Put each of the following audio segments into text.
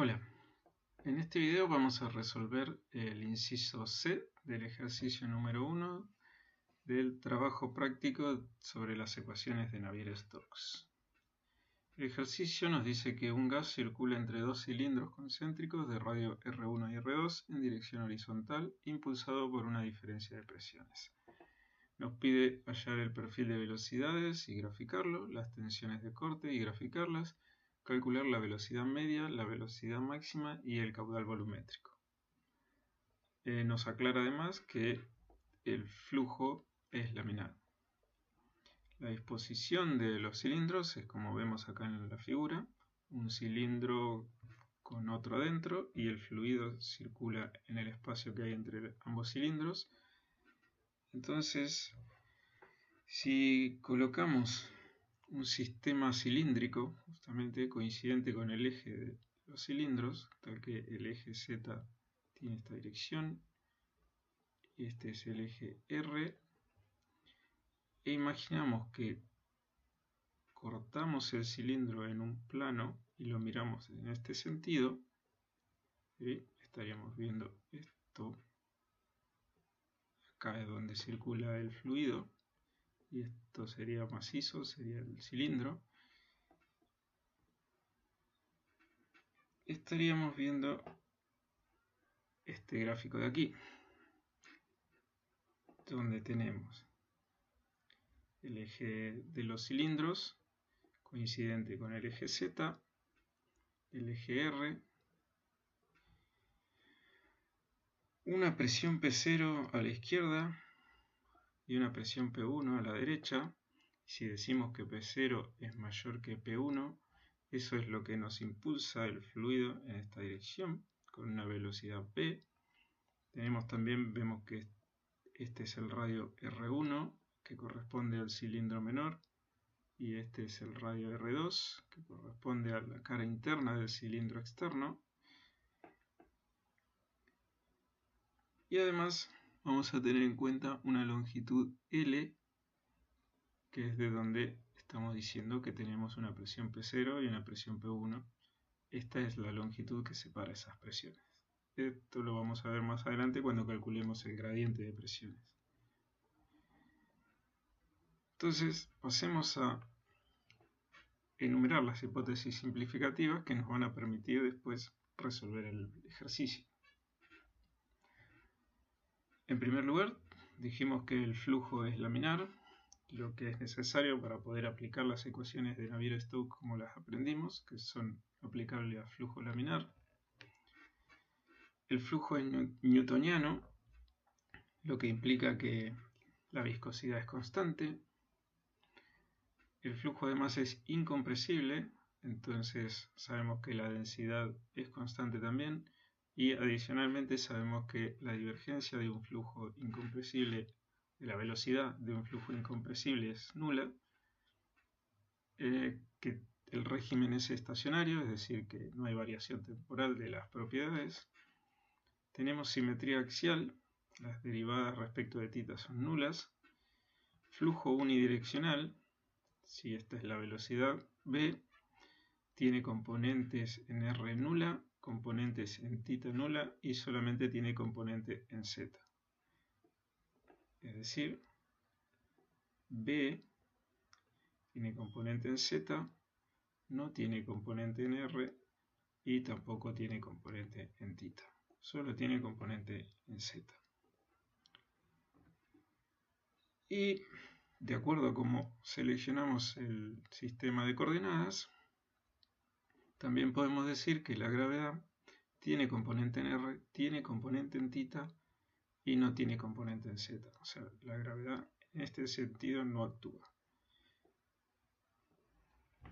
Hola, en este video vamos a resolver el inciso C del ejercicio número 1 del trabajo práctico sobre las ecuaciones de Navier-Stokes. El ejercicio nos dice que un gas circula entre dos cilindros concéntricos de radio R1 y R2 en dirección horizontal, impulsado por una diferencia de presiones. Nos pide hallar el perfil de velocidades y graficarlo, las tensiones de corte y graficarlas, calcular la velocidad media, la velocidad máxima y el caudal volumétrico. Nos aclara además que el flujo es laminar. La disposición de los cilindros es como vemos acá en la figura, un cilindro con otro adentro y el fluido circula en el espacio que hay entre ambos cilindros. Entonces, si colocamos un sistema cilíndrico justamente coincidente con el eje de los cilindros, tal que el eje Z tiene esta dirección, y este es el eje R, e imaginamos que cortamos el cilindro en un plano y lo miramos en este sentido, ¿sí? Estaríamos viendo esto, acá es donde circula el fluido, y esto sería macizo, sería el cilindro. Estaríamos viendo este gráfico de aquí, donde tenemos el eje de los cilindros coincidente con el eje Z, el eje R, una presión P0 a la izquierda y una presión P1 a la derecha. Si decimos que P0 es mayor que P1, eso es lo que nos impulsa el fluido en esta dirección con una velocidad P. Vemos que este es el radio R1 que corresponde al cilindro menor y este es el radio R2 que corresponde a la cara interna del cilindro externo. Y además vamos a tener en cuenta una longitud L, que es de donde estamos diciendo que tenemos una presión P0 y una presión P1. Esta es la longitud que separa esas presiones. Esto lo vamos a ver más adelante cuando calculemos el gradiente de presiones. Entonces pasemos a enumerar las hipótesis simplificativas que nos van a permitir después resolver el ejercicio. En primer lugar, dijimos que el flujo es laminar, lo que es necesario para poder aplicar las ecuaciones de Navier-Stokes como las aprendimos, que son aplicables a flujo laminar. El flujo es newtoniano, lo que implica que la viscosidad es constante. El flujo además es incompresible, entonces sabemos que la densidad es constante también, y adicionalmente sabemos que la divergencia de un flujo incompresible, de la velocidad de un flujo incompresible es nula, que el régimen es estacionario, es decir, que no hay variación temporal de las propiedades. Tenemos simetría axial, las derivadas respecto de θ son nulas. Flujo unidireccional, si esta es la velocidad v, tiene componentes en r nula, componentes en θ nula y solamente tiene componente en z. Es decir, v tiene componente en z, no tiene componente en r y tampoco tiene componente en θ. Solo tiene componente en z. Y de acuerdo a cómo seleccionamos el sistema de coordenadas, también podemos decir que la gravedad tiene componente en r, tiene componente en θ y no tiene componente en z. O sea, la gravedad en este sentido no actúa.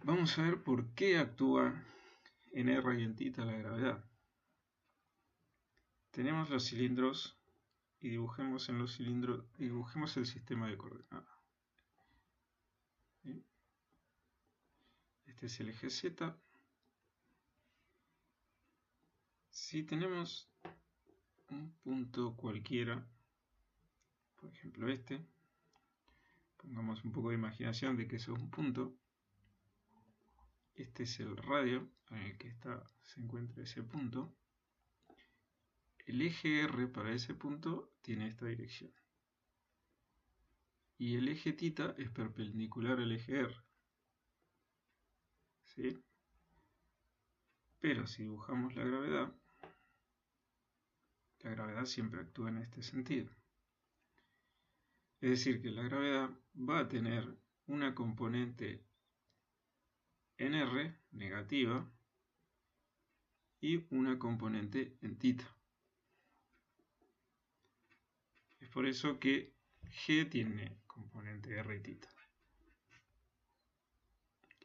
Vamos a ver por qué actúa en r y en θ la gravedad. Tenemos los cilindros y dibujemos en los cilindros, dibujemos el sistema de coordenadas. ¿Sí? Este es el eje Z. Si tenemos un punto cualquiera, por ejemplo este, pongamos un poco de imaginación de que eso es un punto, este es el radio en el que se encuentra ese punto. El eje R para ese punto tiene esta dirección. Y el eje θ es perpendicular al eje R. ¿Sí? Pero si dibujamos la gravedad siempre actúa en este sentido. Es decir, que la gravedad va a tener una componente en R negativa y una componente en θ. Es por eso que G tiene componente R y θ.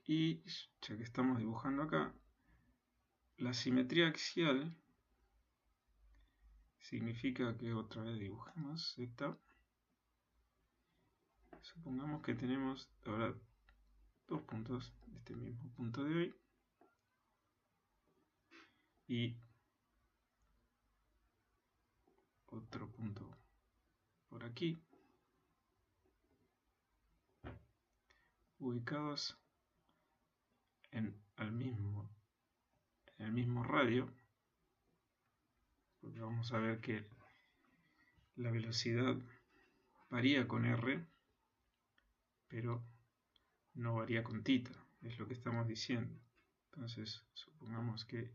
Y ya que estamos dibujando acá, la simetría axial significa que otra vez dibujemos Z. Supongamos que tenemos ahora dos puntos de este mismo punto de hoy y otro punto por aquí, ubicados en el mismo radio, porque vamos a ver que la velocidad varía con R, pero no varía con θ, es lo que estamos diciendo. Entonces, supongamos que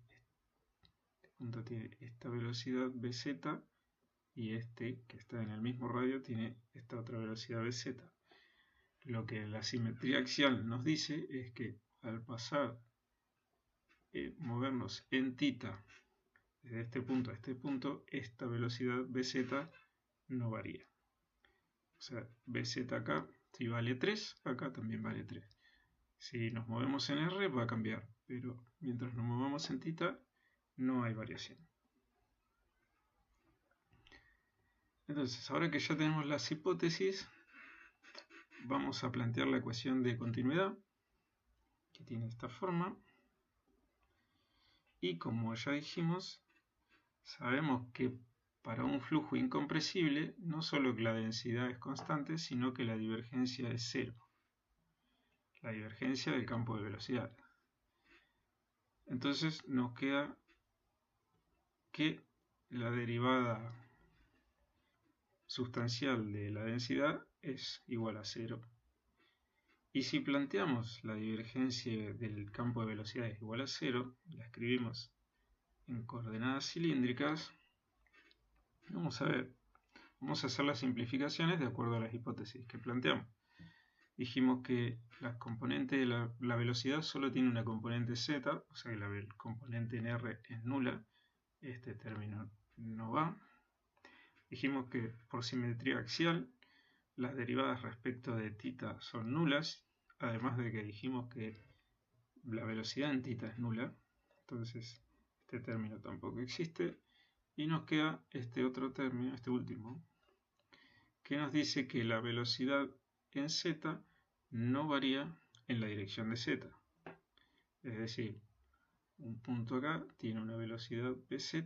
este punto tiene esta velocidad Bz y este, que está en el mismo radio, tiene esta otra velocidad Bz. Lo que la simetría axial nos dice es que al pasar, movernos en θ desde este punto a este punto, esta velocidad Bz no varía. O sea, Bz acá, si vale 3, acá también vale 3. Si nos movemos en R va a cambiar, pero mientras nos movamos en θ no hay variación. Entonces, ahora que ya tenemos las hipótesis, vamos a plantear la ecuación de continuidad, que tiene esta forma. Y como ya dijimos, sabemos que para un flujo incompresible, no solo que la densidad es constante, sino que la divergencia es cero. La divergencia del campo de velocidad. Entonces nos queda que la derivada sustancial de la densidad es igual a cero. Y si planteamos la divergencia del campo de velocidad es igual a cero, la escribimos en coordenadas cilíndricas, vamos a hacer las simplificaciones de acuerdo a las hipótesis que planteamos. Dijimos que la componente de la velocidad solo tiene una componente z, o sea que la componente en R es nula, este término no va. Dijimos que por simetría axial las derivadas respecto de θ son nulas, además de que dijimos que la velocidad en θ es nula, entonces este término tampoco existe. Y nos queda este otro término, este último, que nos dice que la velocidad en z no varía en la dirección de z. Es decir, un punto acá tiene una velocidad Bz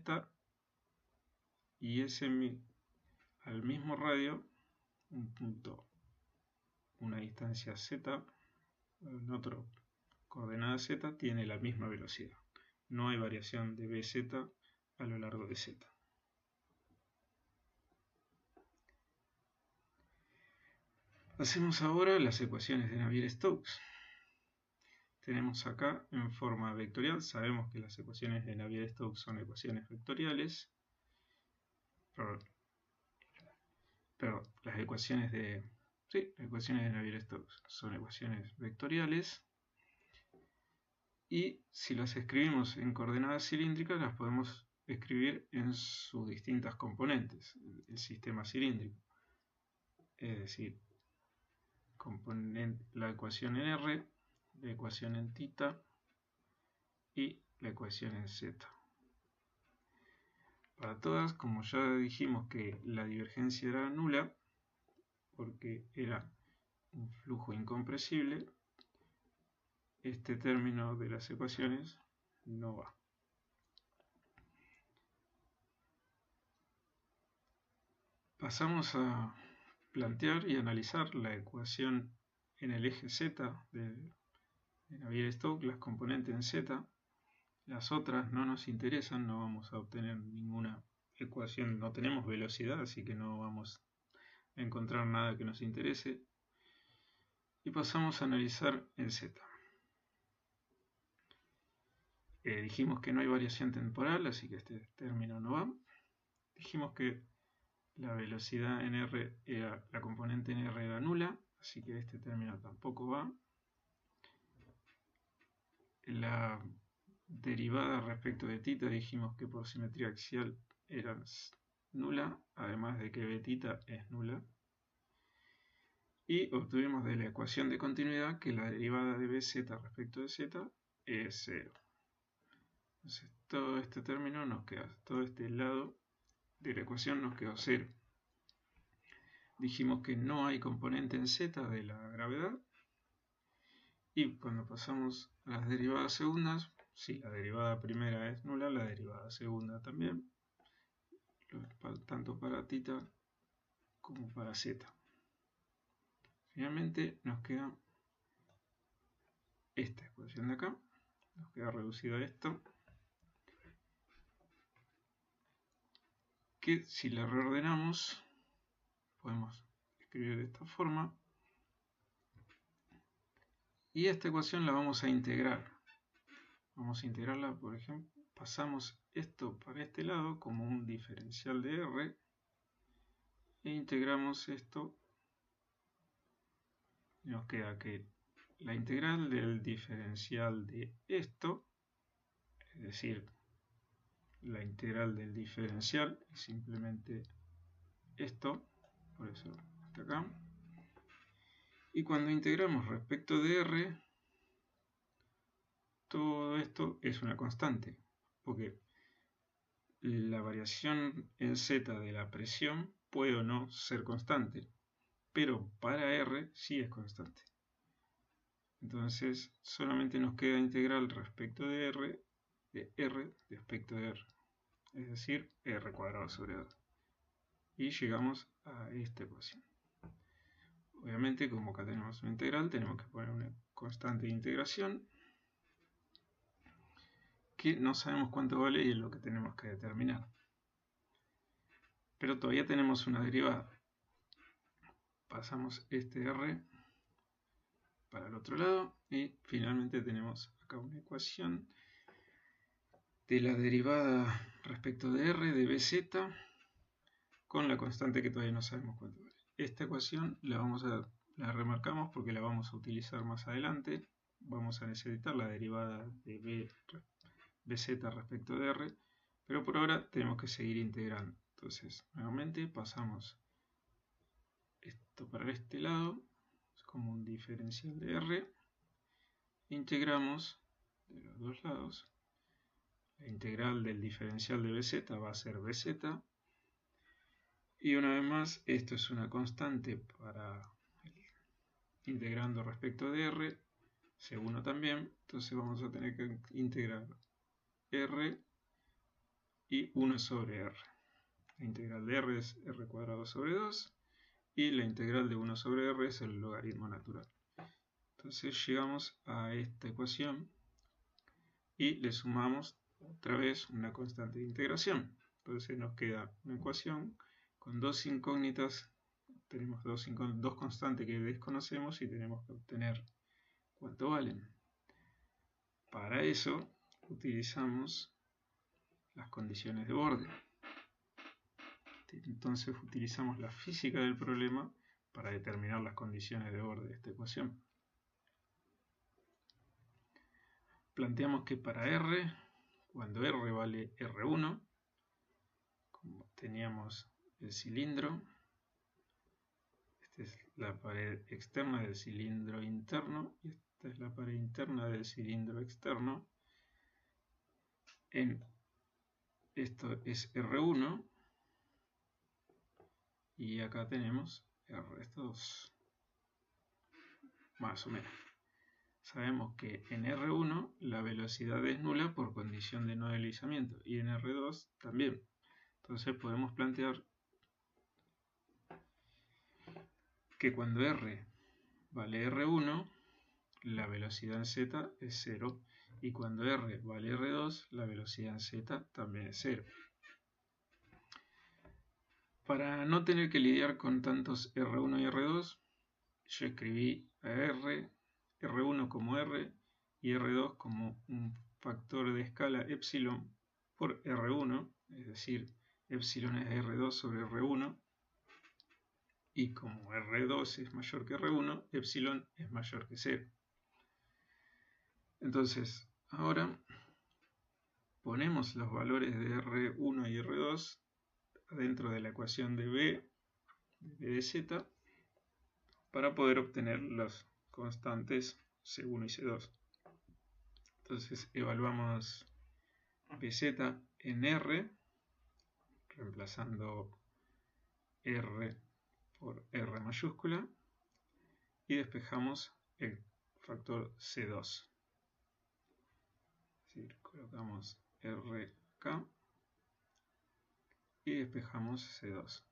y al mismo radio, un punto, una distancia z, en otro coordenada z, tiene la misma velocidad. No hay variación de Bz a lo largo de z. Hacemos ahora las ecuaciones de Navier-Stokes. Tenemos acá en forma vectorial, sabemos que las ecuaciones de Navier-Stokes son ecuaciones vectoriales. Pero las ecuaciones de Navier-Stokes son ecuaciones vectoriales. Y si las escribimos en coordenadas cilíndricas, las podemos escribir en sus distintas componentes, el sistema cilíndrico. Es decir, la ecuación en R, la ecuación en θ y la ecuación en z. Para todas, como ya dijimos que la divergencia era nula, porque era un flujo incompresible, este término de las ecuaciones no va. Pasamos a plantear y analizar la ecuación en el eje z de de Navier-Stokes, las componentes en Z. Las otras no nos interesan, no vamos a obtener ninguna ecuación, no tenemos velocidad, así que no vamos a encontrar nada que nos interese. Y pasamos a analizar en Z. Dijimos que no hay variación temporal, así que este término no va. Dijimos que la velocidad en R era, la componente en R era nula, así que este término tampoco va. La derivada respecto de θ dijimos que por simetría axial era nula, además de que bθ es nula. Y obtuvimos de la ecuación de continuidad que la derivada de bz respecto de z es 0. Entonces todo este término nos queda, todo este lado de la ecuación nos quedó 0. Dijimos que no hay componente en z de la gravedad. Y cuando pasamos a las derivadas segundas, si la derivada primera es nula, la derivada segunda también, tanto para θ como para z. Finalmente nos queda esta ecuación de acá, nos queda reducido a esto, que si la reordenamos podemos escribir de esta forma, y esta ecuación la vamos a integrar. Vamos a integrarla, por ejemplo, pasamos esto para este lado como un diferencial de R e integramos esto. Nos queda que la integral del diferencial de esto, es decir, la integral del diferencial es simplemente esto, por eso hasta acá. Y cuando integramos respecto de R, todo esto es una constante, porque la variación en Z de la presión puede o no ser constante, pero para R sí es constante. Entonces solamente nos queda integral respecto de R respecto de R, es decir, R cuadrado sobre 2. Y llegamos a esta ecuación. Obviamente, como acá tenemos una integral, tenemos que poner una constante de integración que no sabemos cuánto vale y es lo que tenemos que determinar. Pero todavía tenemos una derivada. Pasamos este R para el otro lado y finalmente tenemos acá una ecuación de la derivada respecto de R de bz con la constante que todavía no sabemos cuánto vale. Esta ecuación la remarcamos porque la vamos a utilizar más adelante. Vamos a necesitar la derivada de bz respecto de R, pero por ahora tenemos que seguir integrando. Entonces, nuevamente pasamos esto para este lado, es como un diferencial de R, integramos de los dos lados. La integral del diferencial de bz va a ser bz, y una vez más esto es una constante para integrando respecto de R, C1 también, entonces vamos a tener que integrar R y 1 sobre R. La integral de R es R cuadrado sobre 2 y la integral de 1 sobre R es el logaritmo natural. Entonces llegamos a esta ecuación y le sumamos otra vez una constante de integración. Entonces nos queda una ecuación con dos incógnitas, tenemos dos constantes que desconocemos y tenemos que obtener cuánto valen. Para eso utilizamos las condiciones de borde. Entonces utilizamos la física del problema para determinar las condiciones de borde de esta ecuación. Planteamos que para R, cuando R vale R1, como teníamos el cilindro, esta es la pared externa del cilindro interno y esta es la pared interna del cilindro externo. Esto es R1 y acá tenemos R2, más o menos. Sabemos que en R1 la velocidad es nula por condición de no deslizamiento y en R2 también. Entonces podemos plantear que cuando R vale R1, la velocidad en z es 0. Y cuando r vale r2, la velocidad en z también es 0. Para no tener que lidiar con tantos R1 y R2, yo escribí a R1 como R y R2 como un factor de escala epsilon por R1, es decir, epsilon es R2 sobre R1, y como R2 es mayor que R1, epsilon es mayor que 0. Entonces, ahora ponemos los valores de R1 y R2 dentro de la ecuación de B de Z para poder obtener las constantes C1 y C2. Entonces evaluamos BZ en R, reemplazando R por R mayúscula, y despejamos el factor C2. Es decir, colocamos R acá y despejamos C2.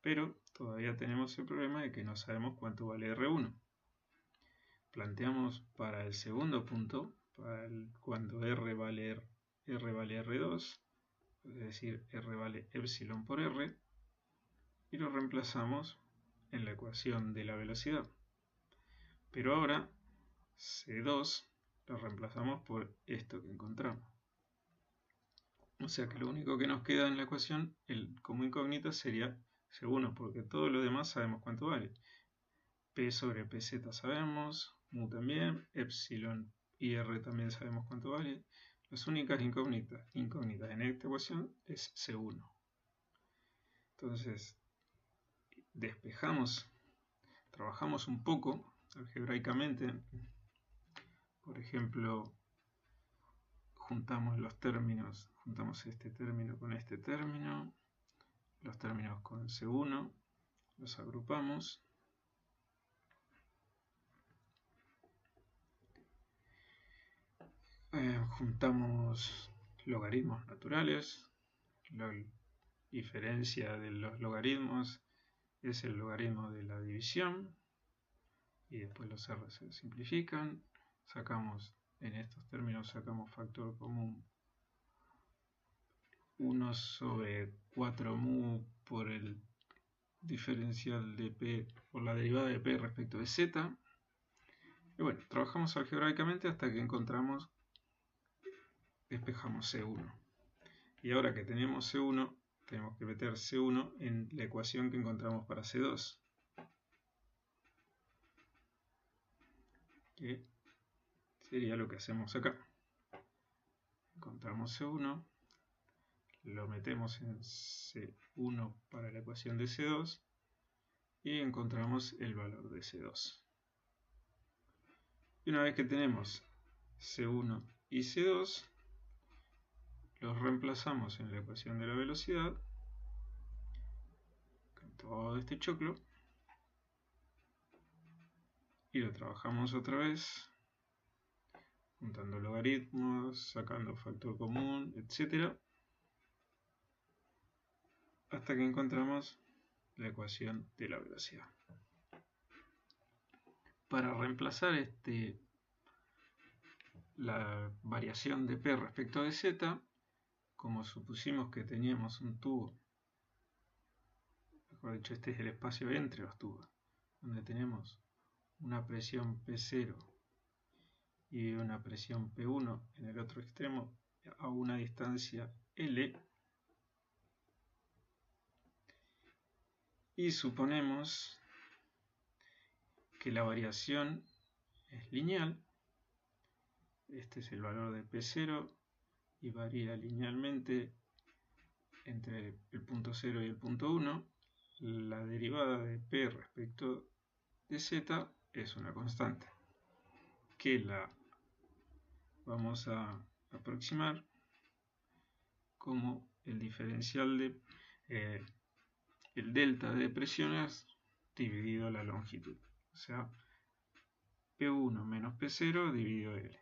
Pero todavía tenemos el problema de que no sabemos cuánto vale R1. Planteamos para el segundo punto, cuando R vale R2, es decir, R vale epsilon por R, y lo reemplazamos en la ecuación de la velocidad. Pero ahora C2 lo reemplazamos por esto que encontramos. O sea que lo único que nos queda en la ecuación como incógnita sería C1, porque todo lo demás sabemos cuánto vale. P sobre PZ sabemos, mu también, epsilon y R también sabemos cuánto vale. Las únicas incógnitas en esta ecuación es C1. Entonces, despejamos, trabajamos un poco algebraicamente. Por ejemplo, juntamos los términos, juntamos este término con este término, los términos con C1, los agrupamos. Juntamos logaritmos naturales. La diferencia de los logaritmos es el logaritmo de la división, y después los R se simplifican. En estos términos sacamos factor común 1 sobre 4 mu por el diferencial de P, por la derivada de P respecto de Z. Y bueno, trabajamos algebraicamente hasta que despejamos C1. Y ahora que tenemos C1, tenemos que meter C1 en la ecuación que encontramos para C2. Que sería lo que hacemos acá. Encontramos C1, lo metemos en C1 para la ecuación de C2 y encontramos el valor de C2. Y una vez que tenemos C1 y C2, los reemplazamos en la ecuación de la velocidad, con todo este choclo, y lo trabajamos otra vez, juntando logaritmos, sacando factor común, etc., hasta que encontramos la ecuación de la velocidad. Para reemplazar la variación de P respecto de Z, como supusimos que teníamos un tubo, mejor dicho, este es el espacio entre los tubos, donde tenemos una presión P0 y una presión P1 en el otro extremo a una distancia L, y suponemos que la variación es lineal. Este es el valor de P0 y varía linealmente entre el punto 0 y el punto 1. La derivada de P respecto de Z es una constante que la vamos a aproximar como el diferencial de el delta de presiones dividido la longitud, o sea, P1 menos P0 dividido L.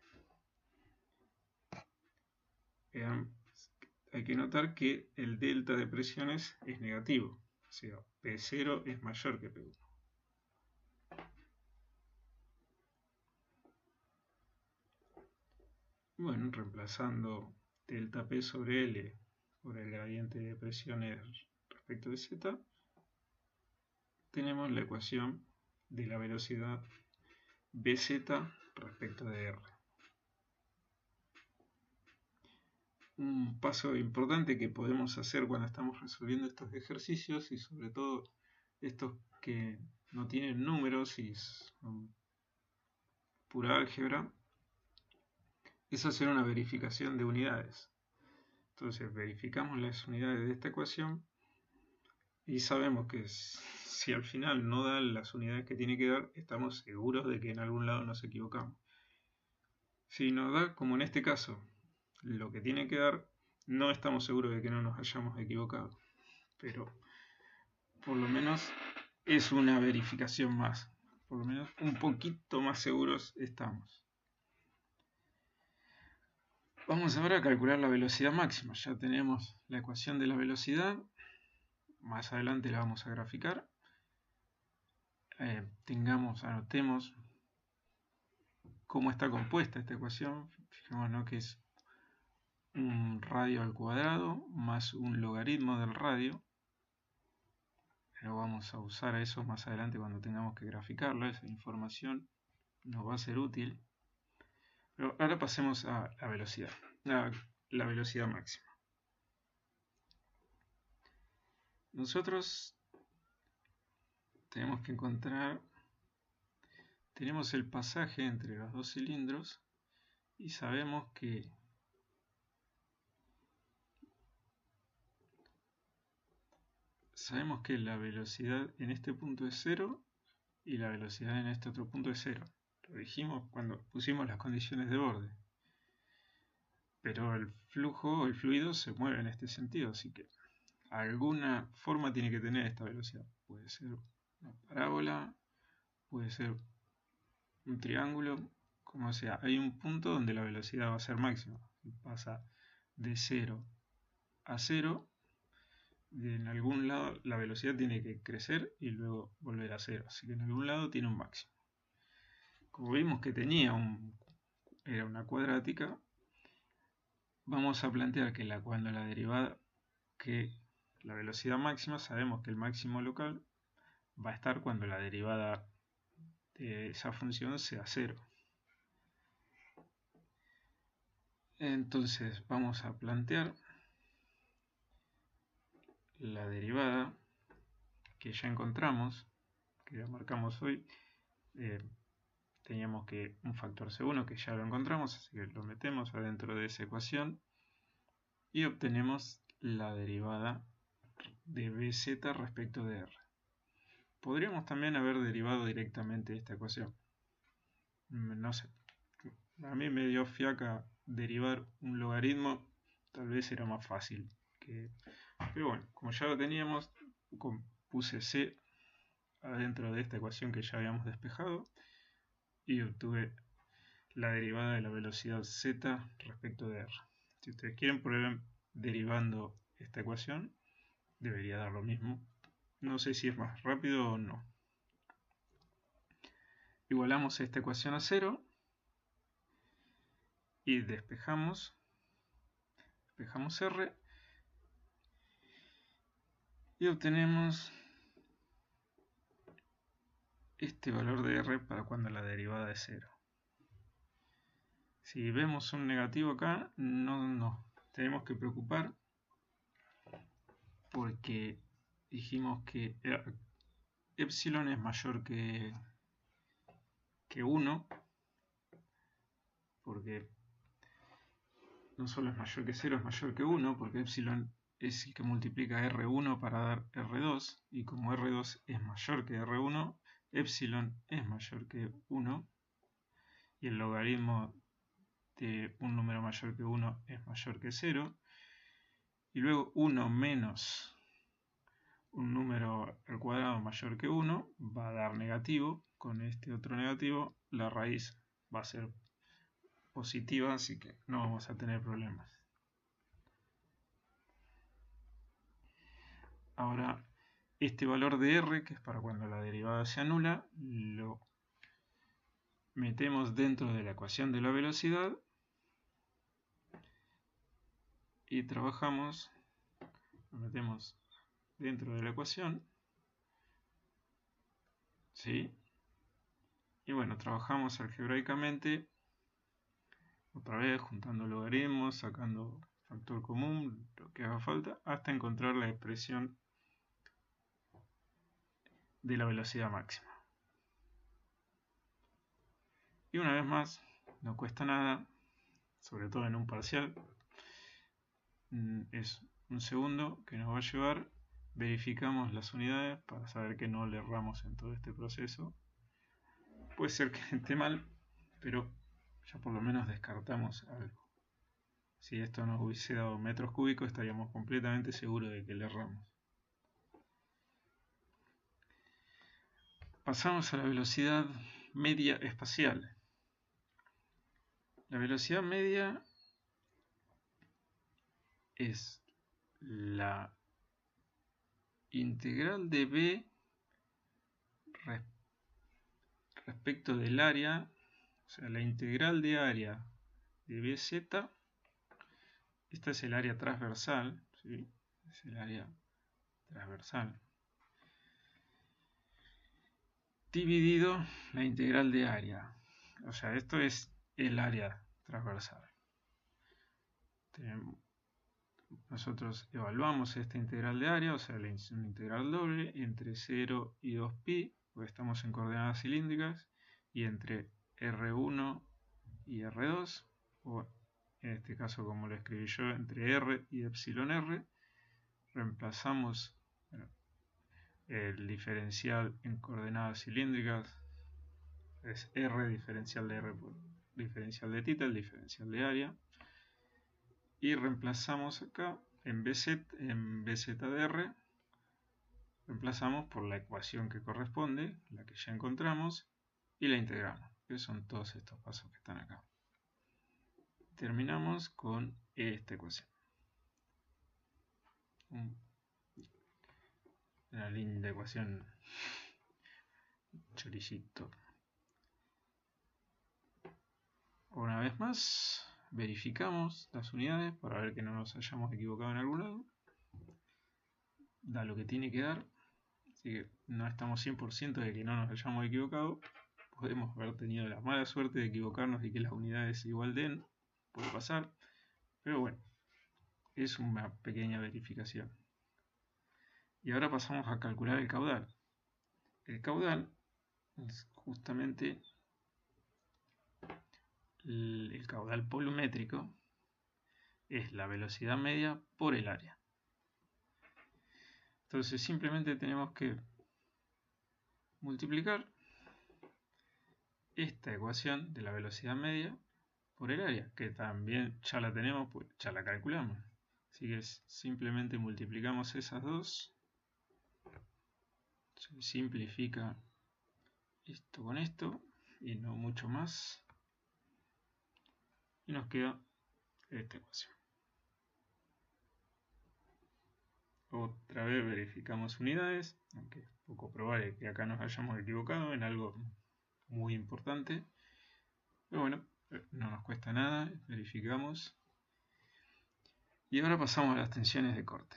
Hay que notar que el delta de presiones es negativo, o sea, P0 es mayor que P1. Bueno, reemplazando delta P sobre L por el gradiente de presiones respecto de Z, tenemos la ecuación de la velocidad Bz respecto de R. Un paso importante que podemos hacer cuando estamos resolviendo estos ejercicios, y sobre todo estos que no tienen números y son pura álgebra, es hacer una verificación de unidades. Entonces verificamos las unidades de esta ecuación y sabemos que si al final no da las unidades que tiene que dar, estamos seguros de que en algún lado nos equivocamos. Si nos da, como en este caso, lo que tiene que dar, no estamos seguros de que no nos hayamos equivocado, pero por lo menos es una verificación más, por lo menos un poquito más seguros estamos. Vamos ahora a calcular la velocidad máxima. Ya tenemos la ecuación de la velocidad, más adelante la vamos a graficar. Anotemos cómo está compuesta esta ecuación. Fijémonos que es un radio al cuadrado más un logaritmo del radio. Pero vamos a usar eso más adelante cuando tengamos que graficarlo. Esa información nos va a ser útil. Pero ahora pasemos a la velocidad, la velocidad máxima. Nosotros tenemos que encontrar, tenemos el pasaje entre los dos cilindros y sabemos que la velocidad en este punto es 0 y la velocidad en este otro punto es 0. Lo dijimos cuando pusimos las condiciones de borde. Pero el flujo o el fluido se mueve en este sentido, así que alguna forma tiene que tener esta velocidad. Puede ser una parábola, puede ser un triángulo, como sea. Hay un punto donde la velocidad va a ser máxima. Pasa de 0 a 0. Y en algún lado la velocidad tiene que crecer y luego volver a 0. Así que en algún lado tiene un máximo. Como vimos que era una cuadrática, vamos a plantear que cuando la derivada, que la velocidad máxima, sabemos que el máximo local va a estar cuando la derivada de esa función sea 0. Entonces vamos a plantear la derivada que ya encontramos, que la marcamos hoy. Teníamos que un factor C1 que ya lo encontramos, así que lo metemos adentro de esa ecuación y obtenemos la derivada de Bz respecto de R. Podríamos también haber derivado directamente esta ecuación. No sé, a mí me dio fiaca derivar un logaritmo, tal vez era más fácil. Pero bueno, como ya lo teníamos, puse C adentro de esta ecuación que ya habíamos despejado y obtuve la derivada de la velocidad z respecto de r. Si ustedes quieren, prueben derivando esta ecuación, debería dar lo mismo. No sé si es más rápido o no. Igualamos esta ecuación a 0 y despejamos r y obtenemos este valor de r para cuando la derivada es 0. Si vemos un negativo acá, no nos tenemos que preocupar porque dijimos que epsilon es mayor que 1, porque no solo es mayor que 0, es mayor que 1, porque epsilon es el que multiplica R1 para dar R2, y como R2 es mayor que R1, epsilon es mayor que 1, y el logaritmo de un número mayor que 1 es mayor que 0, y luego 1 menos un número al cuadrado mayor que 1 va a dar negativo. Con este otro negativo la raíz va a ser positiva, así que no vamos a tener problemas. Ahora, este valor de r, que es para cuando la derivada se anula, lo metemos dentro de la ecuación de la velocidad y trabajamos, lo metemos dentro de la ecuación, ¿sí? Y bueno, trabajamos algebraicamente, otra vez juntando logaritmos, sacando factor común, lo que haga falta, hasta encontrar la expresión de la velocidad máxima. Y una vez más, no cuesta nada, sobre todo en un parcial, es un segundo que nos va a llevar, verificamos las unidades para saber que no le erramos en todo este proceso. Puede ser que esté mal, pero ya por lo menos descartamos algo. Si esto nos hubiese dado metros cúbicos, estaríamos completamente seguros de que le erramos. Pasamos a la velocidad media espacial. La velocidad media es la integral de b respecto del área, o sea, la integral de área de bz, esta es el área transversal, ¿sí? Es el área transversal, dividido la integral de área, o sea, esto es el área transversal. Nosotros evaluamos esta integral de área, o sea, una integral doble entre 0 y 2pi, porque estamos en coordenadas cilíndricas, y entre R1 y R2, o en este caso como lo escribí yo, entre R y epsilon R, reemplazamos el diferencial en coordenadas cilíndricas, es R diferencial de R por diferencial de θ, el diferencial de área, y reemplazamos acá en BZ de R, reemplazamos por la ecuación que corresponde, la que ya encontramos, y la integramos, que son todos estos pasos que están acá. Terminamos con esta ecuación. Una linda ecuación, choricito. Una vez más, verificamos las unidades para ver que no nos hayamos equivocado en algún lado. Da lo que tiene que dar, así que no estamos 100% de que no nos hayamos equivocado. Podemos haber tenido la mala suerte de equivocarnos y que las unidades igual den, puede pasar, pero bueno, es una pequeña verificación. Y ahora pasamos a calcular el caudal. El caudal es justamente el caudal volumétrico, es la velocidad media por el área. Entonces simplemente tenemos que multiplicar esta ecuación de la velocidad media por el área, que también ya la tenemos, pues ya la calculamos. Así que simplemente multiplicamos esas dos, se simplifica esto con esto y no mucho más, y nos queda esta ecuación. Otra vez verificamos unidades, aunque es poco probable que acá nos hayamos equivocado en algo muy importante, pero bueno, no nos cuesta nada, verificamos. Y ahora pasamos a las tensiones de corte.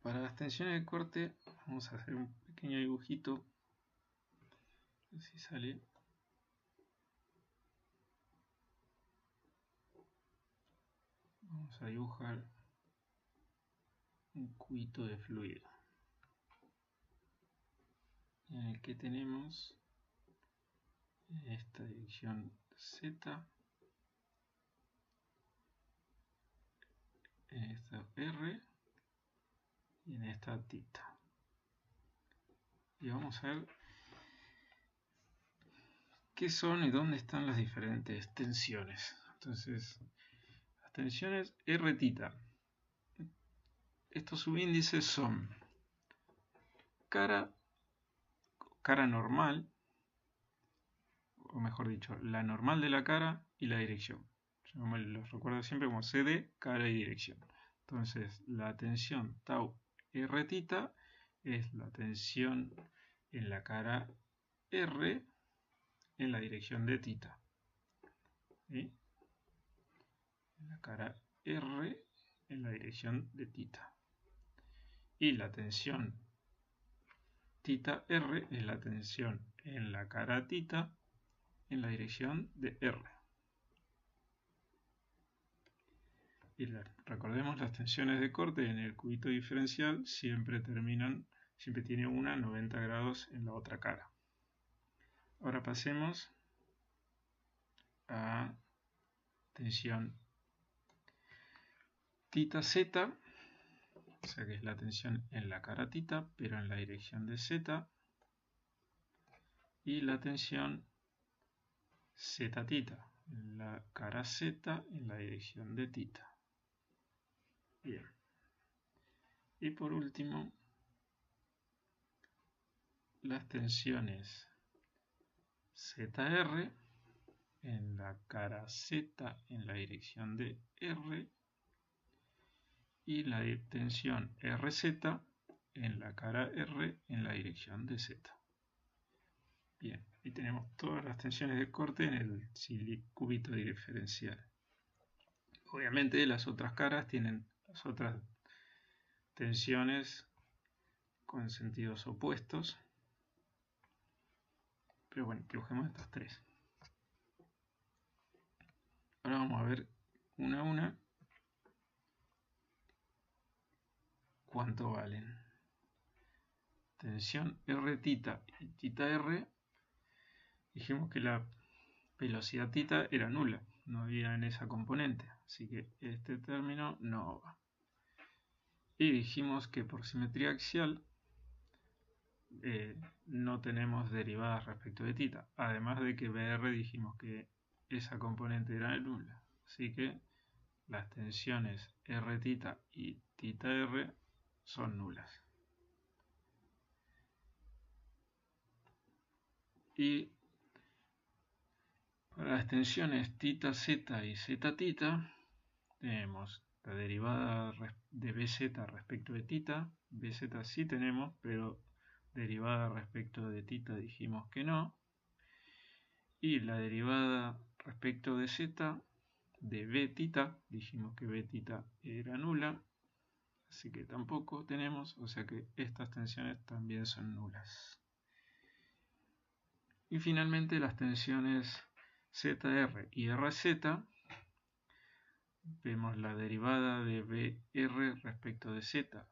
Para las tensiones de corte vamos a hacer un pequeño dibujito, a ver si sale. Vamos a dibujar un cubito de fluido en el que tenemos en esta dirección Z, en esta R y en esta θ. Y vamos a ver qué son y dónde están las diferentes tensiones. Entonces, las tensiones Rθ. Estos subíndices son cara normal, o mejor dicho, la normal de la cara y la dirección. Yo me los recuerdo siempre como CD, cara y dirección. Entonces, la tensión tau Rθ es la tensión en la cara R en la dirección de θ. ¿Sí? cara R en la dirección de θ. Y la tensión θ R es la tensión en la cara θ en la dirección de R. Y recordemos, las tensiones de corte en el cubito diferencial siempre tiene una 90 grados en la otra cara. Ahora pasemos a tensión θz, o sea que es la tensión en la cara θ, pero en la dirección de z, y la tensión zθ, en la cara z en la dirección de θ. Bien. Y por último, las tensiones ZR en la cara Z en la dirección de R y la tensión RZ en la cara R en la dirección de Z. Bien, ahí tenemos todas las tensiones de corte en el cúbito diferencial. Obviamente las otras caras tienen las otras tensiones con sentidos opuestos, pero bueno, dibujemos estas tres. Ahora vamos a ver una a una cuánto valen. Tensión Rθ y θR, dijimos que la velocidad θ era nula, no había en esa componente, así que este término no va. Y dijimos que por simetría axial no tenemos derivadas respecto de θ, además de que BR dijimos que esa componente era nula, así que las tensiones Rθ y θR son nulas. Y para las tensiones θz y zθ tenemos la derivada de Bz respecto de θ. Bz sí tenemos, pero derivada respecto de θ dijimos que no. Y la derivada respecto de z de Bθ, dijimos que Bθ era nula, así que tampoco tenemos, o sea que estas tensiones también son nulas. Y finalmente las tensiones ZR y RZ, vemos la derivada de BR respecto de Z.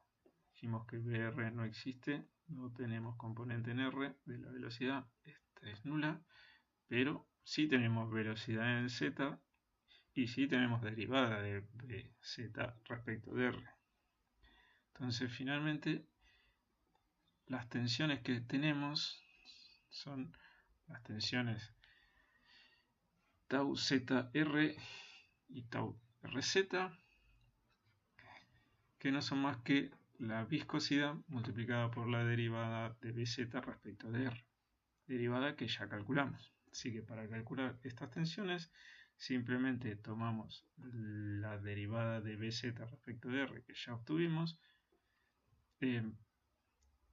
Dijimos que BR no existe, no tenemos componente en R de la velocidad, esta es nula, pero sí tenemos velocidad en Z y sí tenemos derivada de BZ respecto de R. Entonces finalmente las tensiones que tenemos son las tensiones tau ZR y tau RZ, que no son más que la viscosidad multiplicada por la derivada de Bz respecto de R, derivada que ya calculamos. Así que para calcular estas tensiones simplemente tomamos la derivada de Bz respecto de R que ya obtuvimos,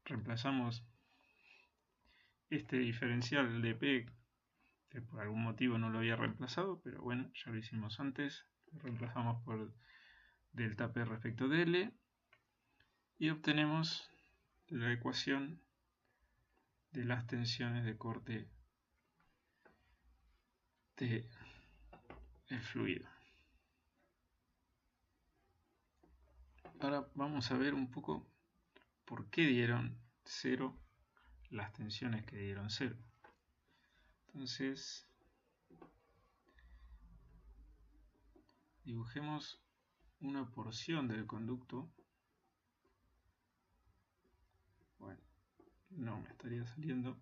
reemplazamos este diferencial de P, que por algún motivo no lo había reemplazado, pero bueno, ya lo hicimos antes, lo reemplazamos por delta P respecto de L y obtenemos la ecuación de las tensiones de corte del fluido. Ahora vamos a ver un poco por qué dieron 0 las tensiones que dieron 0. Entonces, dibujemos una porción del conducto. Bueno, no me estaría saliendo.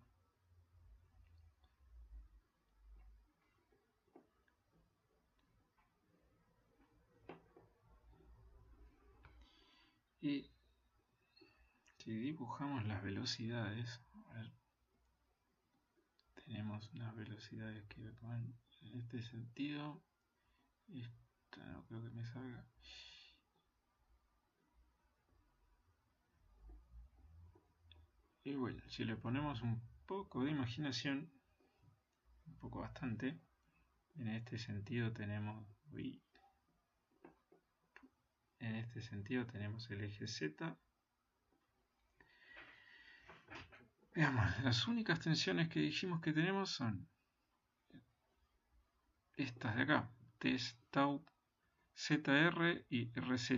Y si dibujamos las velocidades, a ver, tenemos unas velocidades que van en este sentido. Esta no creo que me salga. Y bueno, si le ponemos un poco de imaginación, un poco bastante, en este sentido tenemos En este sentido tenemos el eje Z. Veamos, las únicas tensiones que dijimos que tenemos son estas de acá, tau ZR y RZ.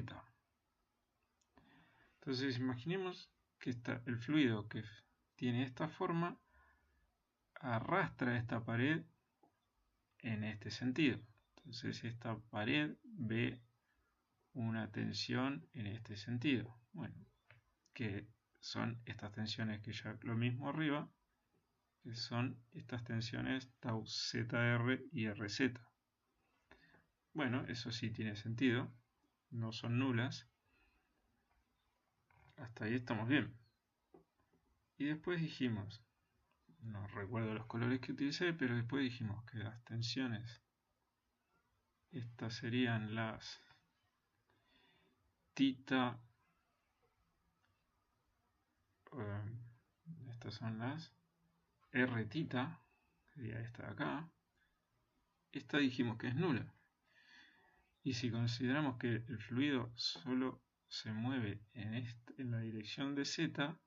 Entonces imaginemos que el fluido que tiene esta forma arrastra esta pared en este sentido. Entonces esta pared ve una tensión en este sentido. Bueno, que son estas tensiones que ya lo mismo arriba, que son estas tensiones tau ZR y RZ. Bueno, eso sí tiene sentido, no son nulas. Hasta ahí estamos bien. Y después dijimos, no recuerdo los colores que utilicé, pero después dijimos que las tensiones, estas serían las tita, estas son las R tita, sería esta de acá. Esta dijimos que es nula. Y si consideramos que el fluido solo se mueve en la dirección de Z,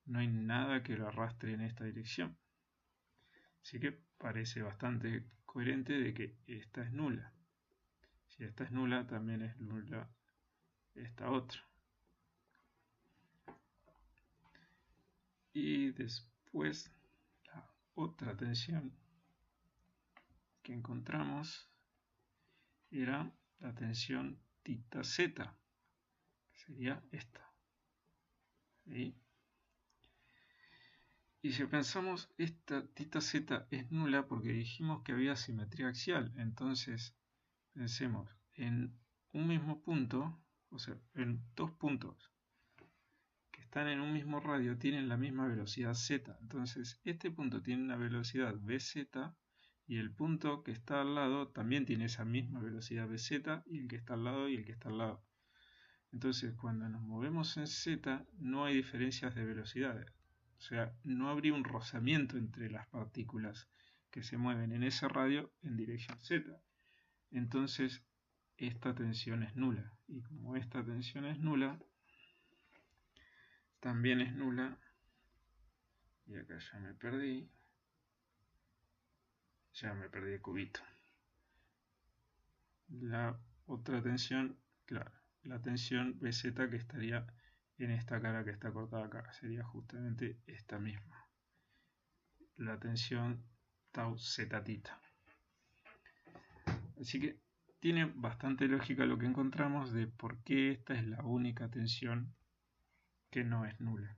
no hay nada que lo arrastre en esta dirección. Así que parece bastante coherente de que esta es nula. Si esta es nula, también es nula esta otra. Y después la otra tensión que encontramos era la tensión tita Z, que sería esta. ¿Sí? Y si pensamos, esta tita Z es nula porque dijimos que había simetría axial. Entonces, pensemos en un mismo punto, o sea, en dos puntos que están en un mismo radio, tienen la misma velocidad Z. Entonces, este punto tiene una velocidad Vz y el punto que está al lado también tiene esa misma velocidad Vz y el que está al lado y el que está al lado. Entonces, cuando nos movemos en Z, no hay diferencias de velocidades. O sea, no habría un rozamiento entre las partículas que se mueven en ese radio en dirección Z. Entonces, esta tensión es nula. Y como esta tensión es nula, también es nula. Y acá ya me perdí. Ya me perdí el cubito. La otra tensión, claro, la tensión Bz que estaría en esta cara que está cortada acá, sería justamente esta misma. La tensión tau z tita. Así que tiene bastante lógica lo que encontramos de por qué esta es la única tensión que no es nula.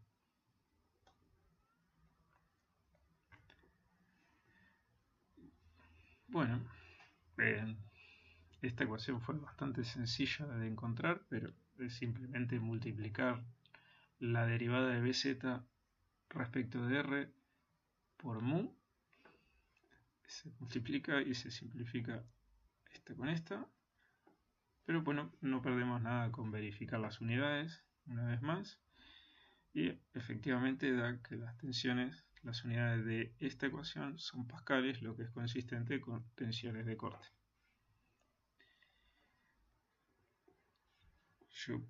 Bueno, esta ecuación fue bastante sencilla de encontrar, pero es simplemente multiplicar la derivada de Bz respecto de R por mu. Se multiplica y se simplifica esta con esta. Pero bueno, no perdemos nada con verificar las unidades una vez más. Y efectivamente da que las tensiones, las unidades de esta ecuación son pascales, lo que es consistente con tensiones de corte. Yo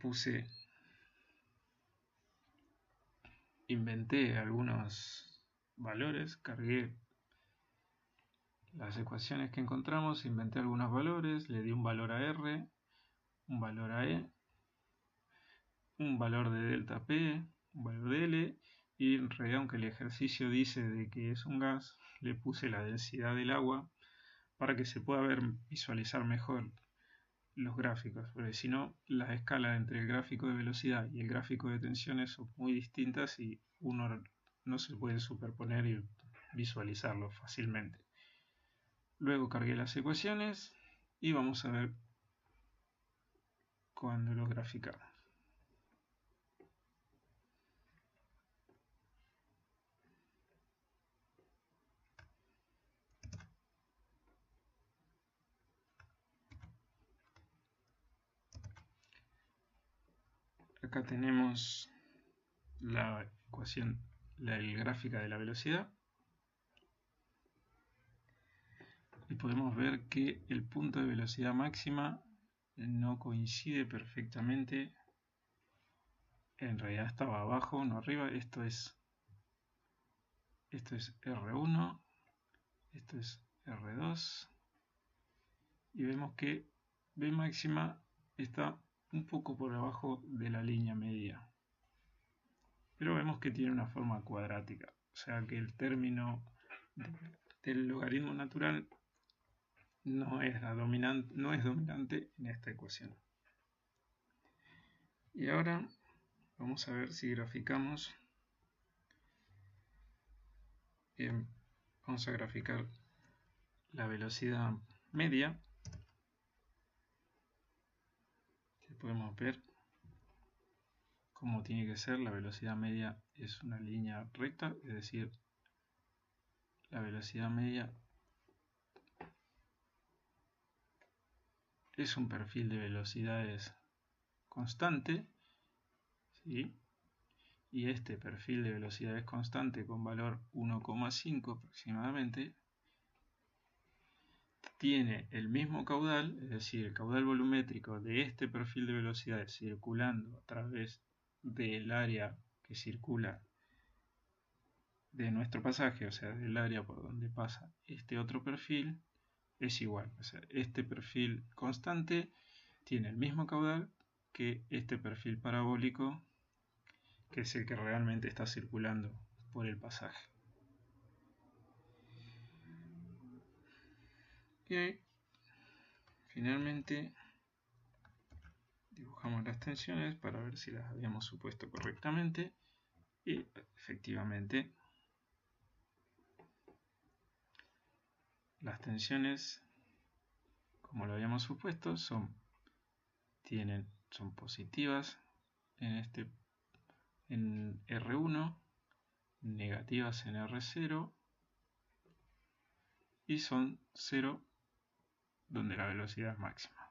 inventé algunos valores, cargué las ecuaciones que encontramos, inventé algunos valores, le di un valor a R, un valor a E, un valor de delta P, un valor de L, y en realidad, aunque el ejercicio dice de que es un gas, le puse la densidad del agua para que se pueda visualizar mejor los gráficos, porque si no, las escalas entre el gráfico de velocidad y el gráfico de tensiones son muy distintas y uno no se puede superponer y visualizarlo fácilmente. Luego cargué las ecuaciones y vamos a ver cuando los graficamos. Acá tenemos la ecuación, el gráfica de la velocidad. Y podemos ver que el punto de velocidad máxima no coincide perfectamente. En realidad estaba abajo, no arriba. Esto es R1, esto es R2, y vemos que B máxima está un poco por abajo de la línea media, pero vemos que tiene una forma cuadrática, o sea que el término del logaritmo natural no es dominante en esta ecuación. Y ahora vamos a ver si graficamos. Bien, vamos a graficar la velocidad media. Podemos ver cómo tiene que ser. La velocidad media es una línea recta, es decir, la velocidad media es un perfil de velocidades constante, ¿sí? Y este perfil de velocidades constante con valor 1,5 aproximadamente tiene el mismo caudal, es decir, el caudal volumétrico de este perfil de velocidades circulando a través del área que circula de nuestro pasaje, o sea, del área por donde pasa este otro perfil, es igual. O sea, este perfil constante tiene el mismo caudal que este perfil parabólico, que es el que realmente está circulando por el pasaje. Y finalmente dibujamos las tensiones para ver si las habíamos supuesto correctamente, y efectivamente las tensiones, como lo habíamos supuesto, son positivas en R1, negativas en R0 y son 0 donde la velocidad es máxima.